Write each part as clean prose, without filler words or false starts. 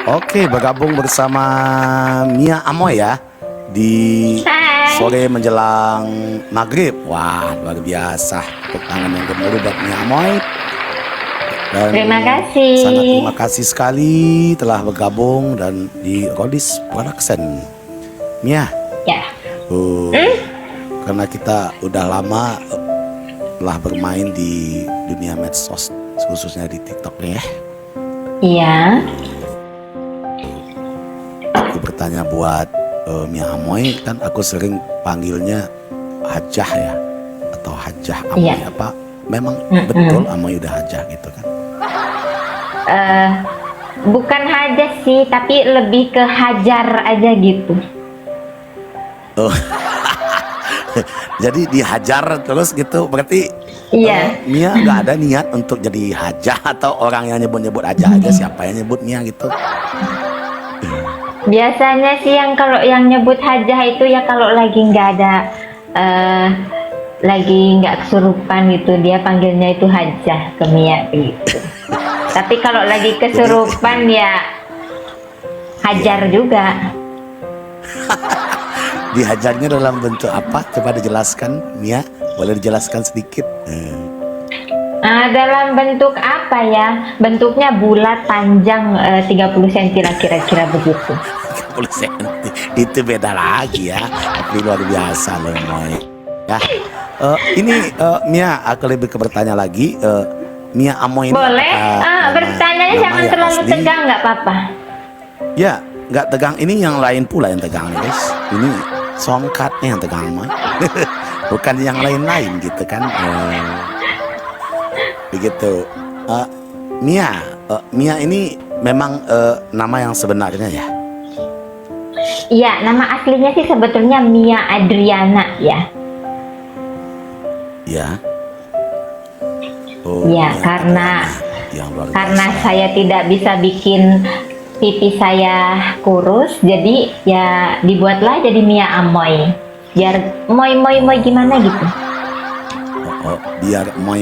Oke, bergabung bersama Mia Amoy ya di Hai. sore menjelang maghrib. Wah, luar biasa. Tepuk tangan yang gemuruh buat Mia Amoy. Dan Terima kasih. sangat terima kasih sekali telah bergabung dan di Rodis Production. Mia, Ya. karena kita udah lama telah bermain di dunia medsos, khususnya di TikTok nih ya. Iya. Aku bertanya buat Mia Amoy, kan aku sering panggilnya Hajah ya, atau Hajah Amoy. Iya. Apa memang betul Amoy udah Hajah gitu kan? Bukan hajar sih, tapi lebih ke hajar aja gitu. Oh. Jadi dihajar terus gitu, berarti Iya. Mia nggak ada niat untuk jadi Hajah, atau orang yang nyebut-nyebut Hajah aja, siapa yang nyebut Mia gitu? Biasanya sih kalau yang nyebut hajah itu ya kalau lagi nggak ada, lagi nggak kesurupan gitu, dia panggilnya itu hajah ke Mia gitu. Tapi kalau lagi kesurupan ya hajar juga. Dihajarnya dalam bentuk apa? Coba dijelaskan, Mia. Boleh dijelaskan sedikit? Dalam bentuk apa ya? Bentuknya bulat, panjang 30 cm lah kira-kira begitu. 30 cm. Itu beda lagi ya. Tapi luar biasa loh, Moy. Ya. Ini Mia, aku lebih ke bertanya lagi. Mia Amoy ini Boleh? Bertanyanya nama jangan yang terlalu asli? tegang, nggak apa-apa. Ya, nggak tegang. Ini yang lain pula yang tegang nih, guys. Ini songkatnya yang tegang, Moy. Bukan yang lain-lain gitu kan. Begitu. Mia ini memang nama yang sebenarnya ya? Iya, nama aslinya sih sebetulnya Mia Adriana ya. Ya. Oh, Iya, Mia karena Adriana. Yang luar karena biasa. saya tidak bisa bikin pipi saya kurus, jadi ya dibuatlah jadi Mia Amoy. Biar moy gimana gitu. Biar moy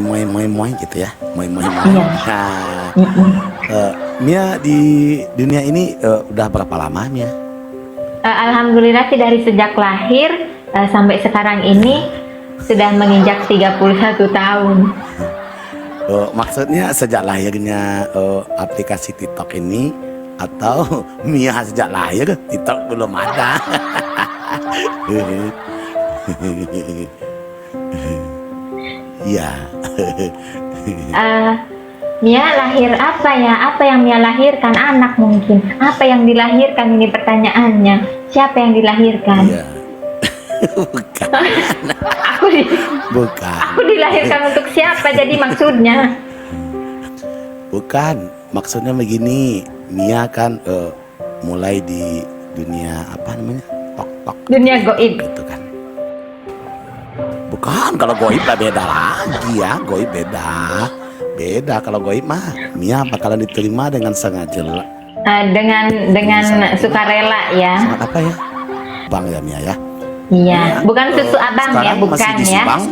gitu ya, moy. Iya. Nah, Mia di dunia ini udah berapa lama, Mia? Alhamdulillah sih dari sejak lahir sampai sekarang ini sudah menginjak 31 tahun. Maksudnya sejak lahirnya aplikasi TikTok ini, atau Mia sejak lahir TikTok belum ada? Iya. Mia lahir apa ya? Apa yang Mia lahirkan? Anak mungkin. Apa yang dilahirkan ini pertanyaannya? Siapa yang dilahirkan? Iya. Bukan. Aku Bukan. aku dilahirkan untuk siapa? Jadi maksudnya? Bukan. Maksudnya begini, Mia kan mulai di dunia apa namanya? Tok Dunia goib. gitu kan. Bukan, kalau goib lah beda lagi ya. Goib beda. Beda kalau goib mah Mia bakalan diterima dengan sengaja. Dengan sukarela ya. Sangat apa ya? Bang ya, Mia ya. Iya, bukan susu abang ya, Sekarang masih bukan di ya. Subang.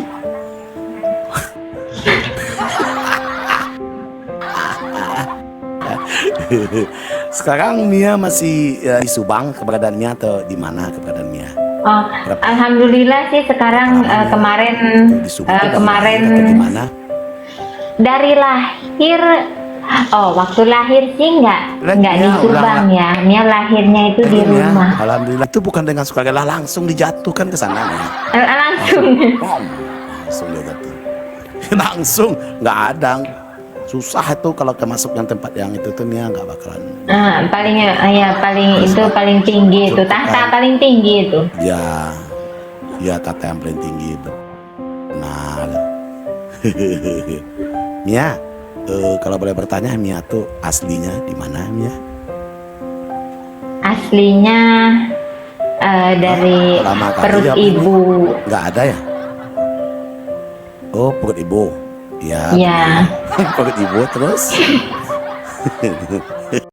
Sekarang Mia masih di Subang keberadaan Mia, atau di mana keberadaan Mia? Oh, alhamdulillah sih sekarang kemarin Di Subang atau kemarin di mana? dari lahir. Oh, waktu lahir sih nggak di Mia Subang ya. Mia lahirnya itu di Mia, rumah. alhamdulillah itu bukan dengan sukarela, langsung dijatuhkan ke sana Mia. Langsung. Langsung dia jatuh. Langsung nggak ada. Susah itu kalau masuk yang tempat yang itu tuh Mia nggak bakalan. Paling itu paling tinggi itu, tahta paling tinggi itu. Ya tata yang paling tinggi, benar. Mia, kalau boleh bertanya, Mia tuh aslinya di mana, Mia? Aslinya dari Lama kali perut ya, ibu. Nggak ada ya? Oh, perut ibu. Ya. Ya. Perut ibu terus.